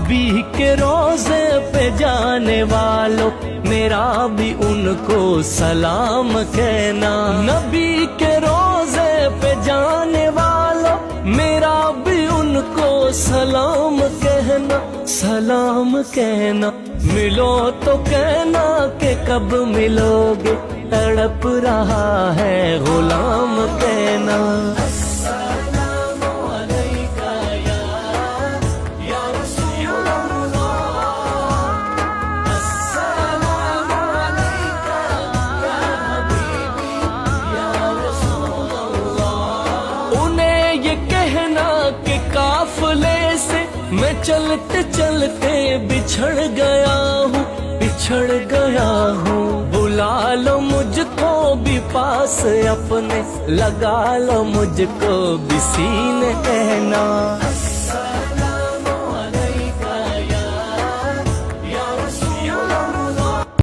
नबी के रोजे पे जाने वालों मेरा भी उनको सलाम कहना। नबी के रोजे पे जाने वालों मेरा भी उनको सलाम कहना, सलाम कहना। मिलो तो कहना कि कब मिलोगे, तड़प रहा है गुलाम कहना। काफिले से मैं चलते चलते बिछड़ गया हूँ, बिछड़ गया हूँ। बुला लो मुझको भी पास अपने, लगा लो मुझको भी सीने कहना।